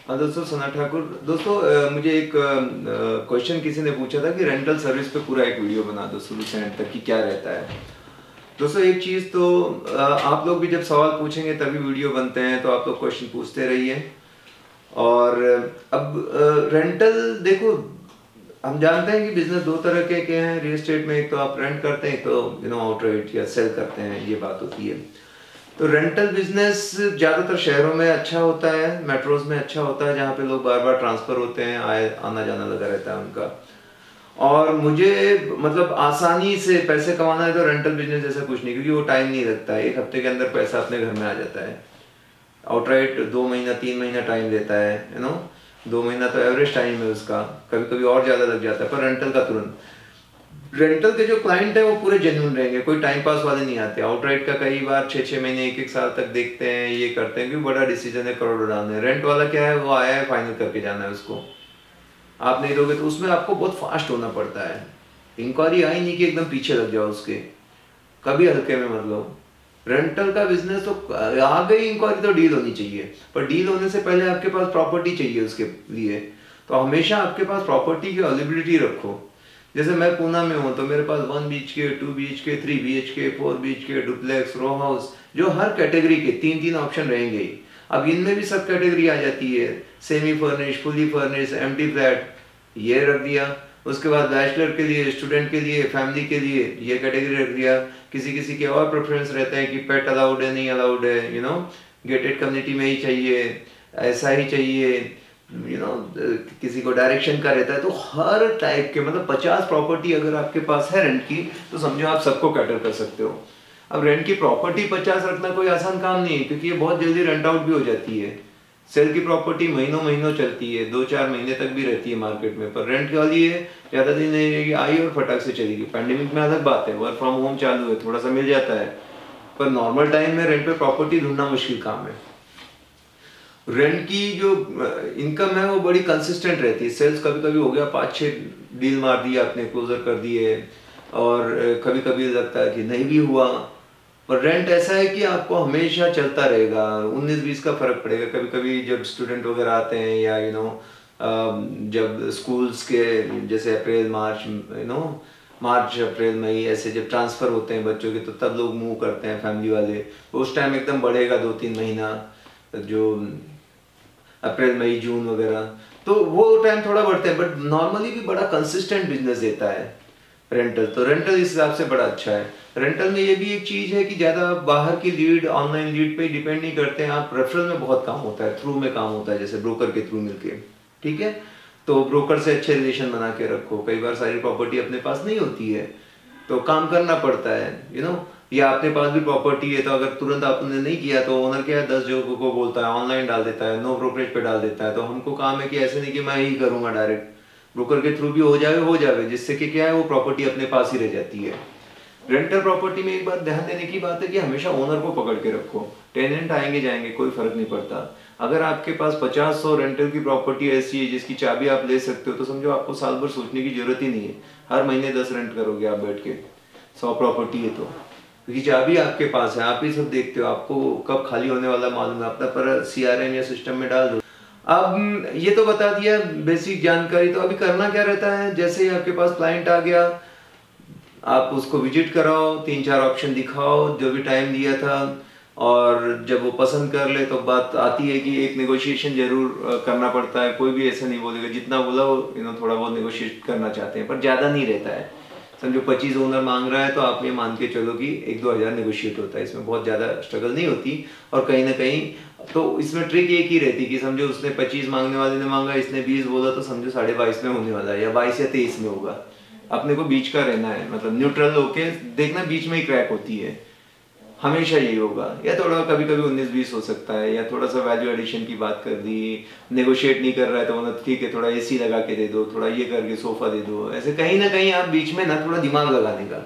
हाँ दोस्तों, सना ठाकुर। दोस्तों मुझे एक क्वेश्चन किसी ने पूछा था कि रेंटल सर्विस पे पूरा एक वीडियो बना दो शुरू से एंड तक कि क्या रहता है। दोस्तों एक चीज़ तो आप लोग भी जब सवाल पूछेंगे तभी वीडियो बनते हैं, तो आप लोग क्वेश्चन पूछते रहिए। और अब रेंटल देखो, हम जानते हैं कि बिजनेस दो तरह के हैं रियल एस्टेट में। एक तो आप रेंट करते हैं, तो आउटराइट या सेल करते हैं, ये बात होती है। तो रेंटल बिजनेस ज़्यादातर शहरों में अच्छा होता है, मेट्रोज में अच्छा होता है, जहाँ पे लोग बार बार ट्रांसफ़र होते हैं, आना जाना लगा रहता है उनका। और मुझे मतलब आसानी से पैसे कमाना है तो रेंटल बिजनेस जैसा कुछ नहीं, क्योंकि वो टाइम नहीं लगता है। एक हफ्ते के अंदर पैसा अपने घर में आ जाता है। आउटराइट 2 महीना 3 महीना टाइम लेता है, 2 महीना तो एवरेज टाइम है उसका, कभी कभी और ज़्यादा लग जाता है। पर रेंटल का तुरंत, रेंटल के जो क्लाइंट है वो पूरे जेन्युइन रहेंगे, कोई टाइम पास वाले नहीं आते। आउटराइट का कई बार 6-6 महीने 1-1 साल तक देखते हैं, ये करते हैं, क्योंकि बड़ा डिसीजन है, करोड़ उड़ाने है। रेंट वाला क्या है, वो आया है, फाइनल करके जाना है उसको। आप नहीं दोगे तो उसमें आपको बहुत फास्ट होना पड़ता है। इंक्वायरी आई नहीं कि एकदम पीछे लग जाओ उसके, कभी हल्के में मत लो। रेंटल का बिजनेस तो आ गई इंक्वायरी तो डील होनी चाहिए, पर डील होने से पहले आपके पास प्रॉपर्टी चाहिए उसके लिए। तो हमेशा आपके पास प्रॉपर्टी की अवेलेबिलिटी रखो। जैसे मैं पूना में हूँ तो मेरे पास 1 BHK, 2 BHK, 3 BHK, 4 BHK, duplex, row house, जो हर कैटेगरी के 3-3 ऑप्शन रहेंगे ही। अब इनमें भी सब कैटेगरी आ जाती है, semi furnish, fully furnish, empty flat, ये रख दिया। उसके बाद बैचलर के लिए, स्टूडेंट के लिए, फैमिली के लिए ये कैटेगरी रख दिया। किसी किसी के और प्रेफरेंस रहते हैं कि पेट अलाउड है, नहीं अलाउड है, गेटेड कम्युनिटी में ही चाहिए, ऐसा ही चाहिए, किसी को डायरेक्शन का रहता है। तो हर टाइप के मतलब 50 प्रॉपर्टी अगर आपके पास है रेंट की, तो समझो आप सबको कैटर कर सकते हो। अब रेंट की प्रॉपर्टी 50 रखना कोई आसान काम नहीं है, क्योंकि ये बहुत जल्दी रेंट आउट भी हो जाती है। सेल की प्रॉपर्टी महीनों महीनों चलती है, 2-4 महीने तक भी रहती है मार्केट में। पर रेंट वाली है, ज़्यादा दिन नहीं रहेगी, आई और फटाक से चलेगी। पैंडेमिक में अलग बात है, वर्क फ्रॉम होम चालू है, थोड़ा सा मिल जाता है, पर नॉर्मल टाइम में रेंट पे प्रॉपर्टी ढूंढना मुश्किल काम है। रेंट की जो इनकम है वो बड़ी कंसिस्टेंट रहती है। सेल्स कभी कभी हो गया, 5-6 डील मार दिया आपने, क्लोजर कर दिए, और कभी कभी लगता है कि नहीं भी हुआ। पर रेंट ऐसा है कि आपको हमेशा चलता रहेगा, 19-20 का फर्क पड़ेगा। कभी कभी जब स्टूडेंट वगैरह आते हैं, या जब स्कूल्स के जैसे अप्रैल मार्च, मार्च अप्रैल मई ऐसे जब ट्रांसफ़र होते हैं बच्चों के, तो तब लोग मूव करते हैं फैमिली वाले। उस टाइम एकदम बढ़ेगा 2-3 महीना, जो अप्रैल मई जून वगैरह, तो वो टाइम थोड़ा बढ़ते हैं। बट नॉर्मली भी बड़ा कंसिस्टेंट बिजनेस देता है रेंटल। तो रेंटल इस हिसाब से बड़ा अच्छा है। रेंटल में ये भी एक चीज़ है कि ज़्यादा बाहर की लीड, ऑनलाइन लीड पे डिपेंड नहीं करते हैं आप। रेफरल में बहुत काम होता है, थ्रू में काम होता है, जैसे ब्रोकर के थ्रू मिलके, ठीक है। तो ब्रोकर से अच्छे रिलेशन बना के रखो। कई बार सारी प्रॉपर्टी अपने पास नहीं होती है, तो काम करना पड़ता है, या अपने पास भी प्रॉपर्टी है, तो अगर तुरंत आपने नहीं किया तो ओनर क्या है, 10 जगहों को बोलता है, ऑनलाइन डाल देता है, नो ब्रोकरेज पे डाल देता है। तो हमको काम है कि ऐसे नहीं कि मैं ही करूँगा, डायरेक्ट ब्रोकर के थ्रू भी हो जाए, जिससे कि क्या है, वो प्रॉपर्टी अपने पास ही रह जाती है। रेंटल प्रॉपर्टी में एक बात ध्यान देने की बात है कि हमेशा ओनर को पकड़ के रखो। टेनेंट आएंगे जाएंगे, कोई फर्क नहीं पड़ता। अगर आपके पास 50-100 रेंटल की प्रॉपर्टी ऐसी है जिसकी चाबी आप ले सकते हो, तो समझो आपको साल भर सोचने की जरूरत ही नहीं है। हर महीने 10 रेंट करोगे आप बैठ के, 100 प्रॉपर्टी है तो, क्योंकि चाबी आपके पास है, आप ही सब देखते हो, आपको कब खाली होने वाला मालूम है। अपना पर CRM या सिस्टम में डाल दो। अब ये तो बता दिया बेसिक जानकारी। तो अभी करना क्या रहता है, जैसे ही आपके पास क्लाइंट आ गया, आप उसको विजिट कराओ, 3-4 ऑप्शन दिखाओ जो भी टाइम दिया था, और जब वो पसंद कर ले तो बात आती है कि एक नेगोशिएशन जरूर करना पड़ता है। कोई भी ऐसा नहीं बोलेगा, जितना बोला वो थोड़ा बहुत नेगोशिएट करना चाहते हैं, पर ज़्यादा नहीं रहता है। समझो 25 ओनर मांग रहा है, तो आप ये मान के चलो कि 1-2 हज़ार नेगोशिएट होता है, इसमें बहुत ज़्यादा स्ट्रगल नहीं होती। और कहीं ना कहीं तो इसमें ट्रिक एक ही रहती कि समझो उसने 25 मांगने वाले ने मांगा, इसने 20 बोला, तो समझो 22.5 में होने वाला है, या 22 या 23 में होगा। अपने को बीच का रहना है, मतलब न्यूट्रल होके देखना, बीच में ही क्रैक होती है, हमेशा यही होगा। या थोड़ा कभी कभी 19-20 हो सकता है, या थोड़ा सा वैल्यू एडिशन की बात कर दी, नेगोशिएट नहीं कर रहा है तो मतलब ठीक है, थोड़ा AC लगा के दे दो, थोड़ा ये करके सोफा दे दो। ऐसे कहीं ना कहीं आप बीच में ना थोड़ा दिमाग लगाने का,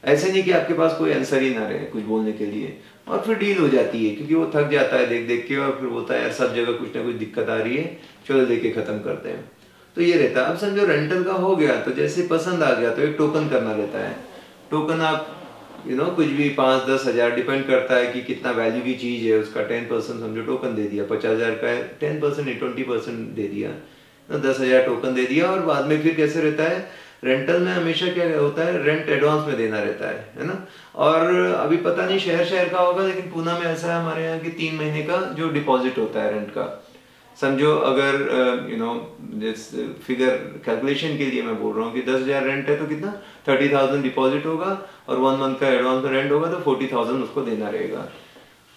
ऐसे नहीं कि आपके पास कोई आंसर ही ना रहे कुछ बोलने के लिए। और फिर डील हो जाती है, क्योंकि वो थक जाता है देख देख के, और फिर बोलता है यार सब जगह कुछ ना कुछ दिक्कत आ रही है, चलो लेके खत्म करते हैं। तो ये रहता है। अब समझो रेंटल का हो गया, तो जैसे पसंद आ गया तो एक टोकन करना रहता है। टोकन आप कुछ भी 5-10 हज़ार डिपेंड करता है कि कितना वैल्यू की चीज़ है, उसका 10% समझो टोकन दे दिया, 50,000 का है 10% नहीं 20% दे दिया, 10,000 टोकन दे दिया। और बाद में फिर कैसे रहता है, रेंटल में हमेशा क्या होता है, रेंट एडवांस में देना रहता है ना। और अभी पता नहीं शहर शहर का होगा, लेकिन पूना में ऐसा है हमारे यहाँ कि 3 महीने का जो डिपॉजिट होता है रेंट का। समझो अगर जिस फिगर कैलकुलेशन के लिए मैं बोल रहा हूँ कि 10,000 रेंट है तो कितना 30,000 डिपॉजिट होगा, और 1 मंथ का एडवांस में रेंट होगा तो 40,000 उसको देना रहेगा।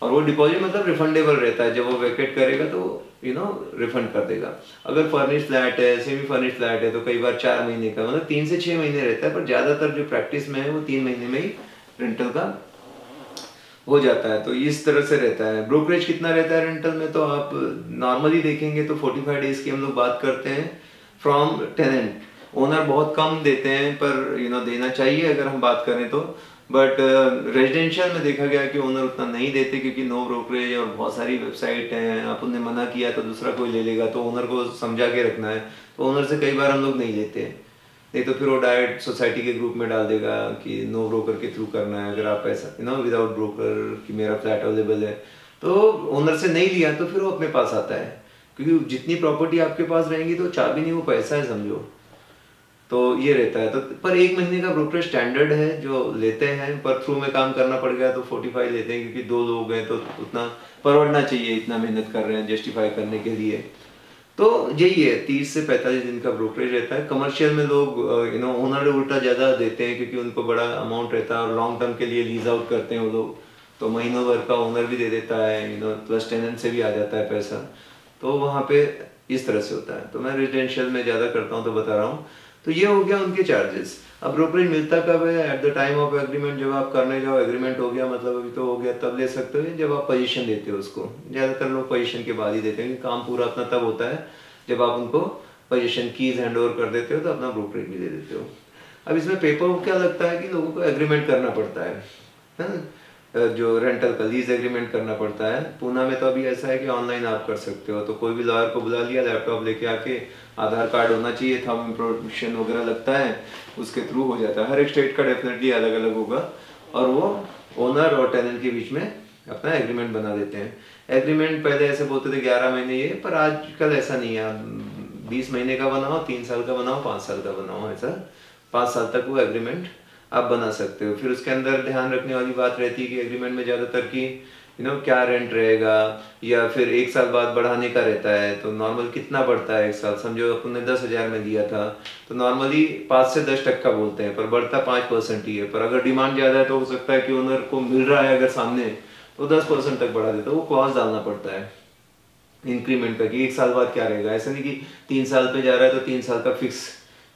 और वो डिपॉजिट मतलब रिफंडेबल रहता है, जब वो वैकेट करेगा तो रिफंड कर देगा। अगर फर्निश फ्लैट है, सेमी फर्निश फ्लैट है, तो कई बार 4 महीने का मतलब 3 से 6 महीने रहता है, पर ज़्यादातर जो प्रैक्टिस में है वो 3 महीने में ही रेंटल का हो जाता है। तो इस तरह से रहता है। ब्रोकरेज कितना रहता है रेंटल में, तो आप नॉर्मली देखेंगे तो 45 डेज की हम लोग बात करते हैं फ्रॉम टेनेंट। ओनर बहुत कम देते हैं, पर देना चाहिए अगर हम बात करें तो। बट रेजिडेंशियल में देखा गया कि ओनर उतना नहीं देते, क्योंकि नो ब्रोकरेज और बहुत सारी वेबसाइट हैं, आप उन्हें मना किया तो दूसरा कोई ले लेगा, तो ओनर को समझा के रखना है। तो ओनर से कई बार हम लोग नहीं लेते, नहीं तो फिर वो डायरेक्ट सोसाइटी के ग्रुप में डाल देगा कि नो ब्रोकर के थ्रू करना है, अगर आप ऐसा विदाउट ब्रोकर कि मेरा फ्लैट अवेलेबल है। तो ओनर से नहीं लिया तो फिर वो अपने पास आता है, क्योंकि जितनी प्रॉपर्टी आपके पास रहेंगी तो चाबी नहीं वो पैसा है समझो। तो ये रहता है। तो पर 1 महीने का ब्रोकरेज स्टैंडर्ड है जो लेते हैं, पर थ्रू में काम करना पड़ गया तो 45 लेते हैं, क्योंकि 2 लोग हैं तो उतना परवड़ना चाहिए, इतना मेहनत कर रहे हैं जस्टिफाई करने के लिए। तो यही है, 30 से 45 दिन का ब्रोकरेज रहता है। कमर्शियल में लोग ओनर उल्टा ज़्यादा देते हैं, क्योंकि उनको बड़ा अमाउंट रहता है और लॉन्ग टर्म के लिए लीज आउट करते हैं वो लोग, तो महीनों भर का ओनर भी दे देता है, प्लस टेनेंट से भी आ जाता है पैसा। तो वहाँ पे इस तरह से होता है। तो मैं रेजिडेंशियल में ज़्यादा करता हूँ तो बता रहा हूँ। तो ये हो गया उनके चार्जेस। अब ब्रोकरेज मिलता कब है, at the time of agreement, जब आप करने जाओ, एग्रीमेंट हो गया मतलब अभी तो हो गया, तब ले सकते हो, जब आप पोजीशन देते हो उसको। ज़्यादातर लोग पोजीशन के बाद ही देते हैं, काम पूरा अपना तब होता है जब आप उनको पोजीशन कीज हैंड ओवर कर देते हो, तो अपना ब्रोकरेज भी दे देते हो। अब इसमें पेपर को क्या लगता है कि लोगों को एग्रीमेंट करना पड़ता है ना, जो रेंटल का लीज एग्रीमेंट करना पड़ता है। पूना में तो अभी ऐसा है कि ऑनलाइन आप कर सकते हो, तो कोई भी लॉयर को बुला लिया, लैपटॉप लेके आके, आधार कार्ड होना चाहिए, थंब इम्प्रेशन वगैरह लगता है, उसके थ्रू हो जाता है। हर एक स्टेट का डेफिनेटली अलग अलग होगा, और वो ओनर और टेनेंट के बीच में अपना एग्रीमेंट बना देते हैं। एग्रीमेंट पहले ऐसे बोलते थे 11 महीने ये, पर आजकल ऐसा नहीं है, 20 महीने का बनाओ, 3 साल का बनाओ, 5 साल का बनाओ, ऐसा 5 साल तक वो एग्रीमेंट आप बना सकते हो। फिर उसके अंदर ध्यान रखने वाली बात रहती है कि एग्रीमेंट में ज़्यादातर की क्या रेंट रहेगा, या फिर 1 साल बाद बढ़ाने का रहता है। तो नॉर्मल कितना बढ़ता है 1 साल, समझो अपने 10,000 में दिया था तो नॉर्मली 5 से 10% बढ़ते हैं, पर बढ़ता 5% ही है। पर अगर डिमांड ज़्यादा है तो हो सकता है कि ओनर को मिल रहा है अगर सामने, तो 10% तक बढ़ा देता है। वो क्लॉज डालना पड़ता है इंक्रीमेंट का कि 1 साल बाद क्या रहेगा। ऐसा नहीं कि 3 साल पे जा रहा है तो 3 साल का फिक्स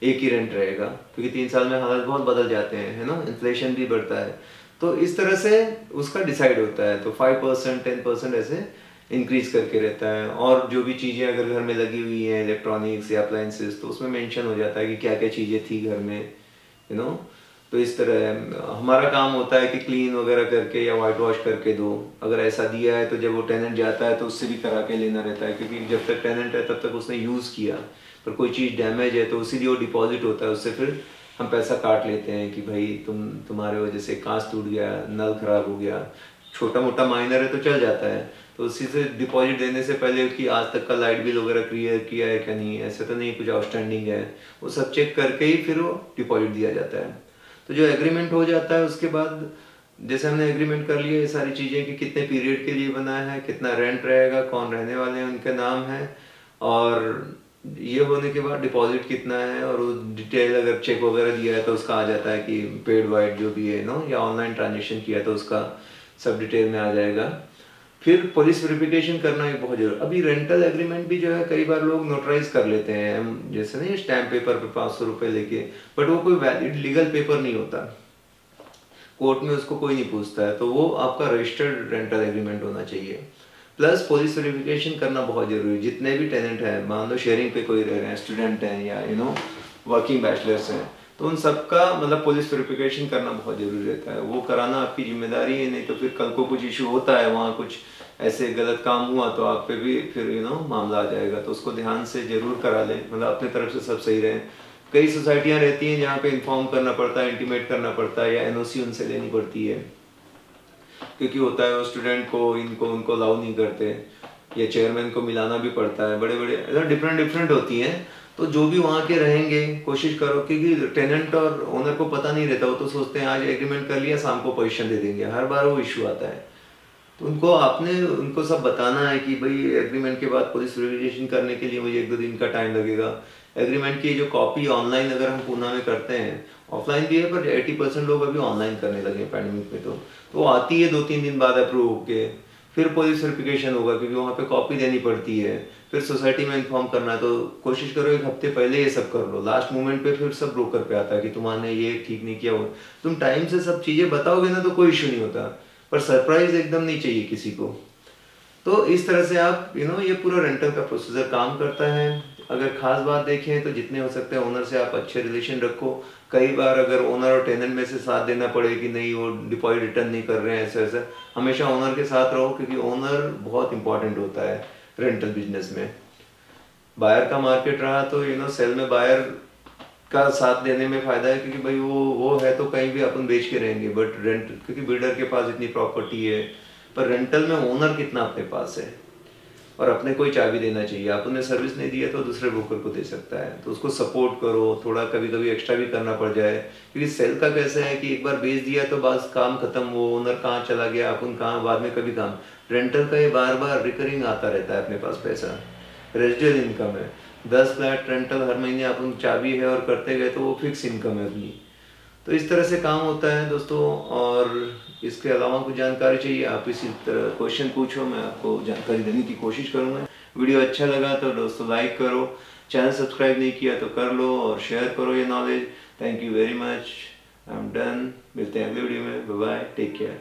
एक ही रेंट रहेगा, क्योंकि 3 साल में हालात बहुत बदल जाते हैं, है ना, इन्फ्लेशन भी बढ़ता है। तो इस तरह से उसका डिसाइड होता है। तो 5% 10% ऐसे इंक्रीज करके रहता है। और जो भी चीज़ें अगर घर में लगी हुई हैं, इलेक्ट्रॉनिक्स या अप्लाइंसेस, तो उसमें मेंशन हो जाता है कि क्या क्या चीज़ें थी घर में, तो इस तरह है। हमारा काम होता है कि क्लीन वगैरह करके या वाइट वॉश करके दो। अगर ऐसा दिया है तो जब वो टेनेंट जाता है तो उससे भी करा के लेना रहता है, क्योंकि जब तक टेनेंट है तब तक उसने यूज़ किया। पर कोई चीज़ डैमेज है तो इसीलिए वो डिपॉजिट होता है, उससे फिर हम पैसा काट लेते हैं कि भाई तुम्हारे वजह से कांच टूट गया, नल खराब हो गया, छोटा मोटा माइनर है तो चल जाता है। तो उसी से डिपॉजिट देने से पहले उसकी आज तक का लाइट बिल वगैरह क्लियर किया है क्या नहीं, ऐसे तो नहीं कुछ आउटस्टैंडिंग है, वो सब चेक करके ही फिर वो डिपॉजिट दिया जाता है। तो जो एग्रीमेंट हो जाता है उसके बाद, जैसे हमने एग्रीमेंट कर लिया ये सारी चीज़ें कि कितने पीरियड के लिए बना है, कितना रेंट रहेगा, कौन रहने वाले हैं, उनके नाम है, और ये होने के बाद डिपॉजिट कितना है, और वो डिटेल अगर चेक वगैरह दिया है तो उसका आ जाता है कि पेड वाइड जो भी है या ऑनलाइन ट्रांजेक्शन किया तो उसका सब डिटेल में आ जाएगा। फिर पुलिस वेरिफिकेशन करना भी बहुत जरूरी। अभी रेंटल एग्रीमेंट भी जो है कई बार लोग नोटराइज कर लेते हैं, जैसे नहीं स्टैम्प पेपर पे 500 रुपये लेके, बट वो कोई वैलिड लीगल पेपर नहीं होता, कोर्ट में उसको कोई नहीं पूछता है। तो वो आपका रजिस्टर्ड रेंटल एग्रीमेंट होना चाहिए। प्लस पुलिस वेरिफिकेशन करना बहुत जरूरी है। जितने भी टेनेंट हैं, मान लो शेयरिंग पे कोई रह रहे हैं, स्टूडेंट हैं या वर्किंग बैचलर्स हैं, तो उन सबका मतलब पुलिस वेरिफिकेशन करना बहुत जरूरी रहता है। वो कराना आपकी जिम्मेदारी है, नहीं तो फिर कल को कुछ इशू होता है, वहाँ कुछ ऐसे गलत काम हुआ तो आप पे भी फिर मामला आ जाएगा। तो उसको ध्यान से जरूर करा लें, मतलब अपने तरफ से सब सही रहे। कई सोसाइटियां रहती हैं जहाँ पे इन्फॉर्म करना पड़ता है, इंटीमेट करना पड़ता है, या एनओसी उनसे लेनी पड़ती है, क्योंकि होता है वो स्टूडेंट को इनको उनको अलाउ नहीं करते, या चेयरमैन को मिलाना भी पड़ता है, बड़े बड़े डिफरेंट डिफरेंट होती हैं। तो जो भी वहाँ के रहेंगे कोशिश करो, क्योंकि टेनेंट और ओनर को पता नहीं रहता, वो तो सोचते हैं आज एग्रीमेंट कर लिया शाम को पोजीशन दे देंगे, हर बार वो इशू आता है। तो उनको आपने उनको सब बताना है कि भाई एग्रीमेंट के बाद पुलिस वेरिफिकेशन करने के लिए मुझे 1-2 दिन का टाइम लगेगा। एग्रीमेंट की जो कॉपी ऑनलाइन अगर हम पूना में करते हैं, ऑफलाइन भी है पर 80% लोग अभी ऑनलाइन करने लगे हैं पैंडेमिक में, तो आती है 2-3 दिन बाद अप्रूव होके, फिर पुलिस वेरिफिकेशन होगा क्योंकि वहाँ पे कॉपी देनी पड़ती है, फिर सोसाइटी में इन्फॉर्म करना है। तो कोशिश करो 1 हफ्ते पहले ये सब कर लो, लास्ट मोमेंट पे फिर सब ब्रोकर पे आता है कि तुम्हारे ये ठीक नहीं किया। तुम टाइम से सब चीज़ें बताओगे ना तो कोई इशू नहीं होता, पर सरप्राइज एकदम नहीं चाहिए किसी को। तो इस तरह से आप ये पूरा रेंटल का प्रोसीजर काम करता है। अगर खास बात देखें तो जितने हो सकते हैं ओनर से आप अच्छे रिलेशन रखो। कई बार अगर ओनर और टेनेंट में से साथ देना पड़े कि नहीं वो डिपॉजिट रिटर्न नहीं कर रहे हैं, ऐसा ऐसा, हमेशा ओनर के साथ रहो, क्योंकि ओनर बहुत इंपॉर्टेंट होता है रेंटल बिजनेस में। बायर का मार्केट रहा तो सेल में बायर का साथ देने में फायदा है, क्योंकि भाई वो है तो कहीं भी अपन बेच के रहेंगे, बट रेंट क्योंकि बिल्डर के पास इतनी प्रॉपर्टी है, पर रेंटल में ओनर कितना अपने पास है, और अपने कोई चाबी देना चाहिए। आप उन्हें सर्विस नहीं दिया तो दूसरे ब्रोकर को दे सकता है, तो उसको सपोर्ट करो, थोड़ा कभी कभी एक्स्ट्रा भी करना पड़ जाए, क्योंकि सेल का कैसे है कि एक बार बेच दिया तो बस काम खत्म, वो ओनर कहाँ चला गया, अपन कहाँ, बाद में कभी काम। रेंटल का ये बार बार रिकरिंग आता रहता है अपने पास पैसा, रेजिडुअल इनकम है। 10 फ्लैट रेंटल हर महीने अपन चाबी है और करते गए तो वो फिक्स इनकम है अपनी। तो इस तरह से काम होता है दोस्तों। और इसके अलावा कुछ जानकारी चाहिए आप इसी तरह क्वेश्चन पूछो, मैं आपको जानकारी देने की कोशिश करूँगा। वीडियो अच्छा लगा तो दोस्तों लाइक करो, चैनल सब्सक्राइब नहीं किया तो कर लो और शेयर करो ये knowledge. Thank you very much, I am done. मिलते हैं अगले वीडियो में, बाय बाय, टेक केयर।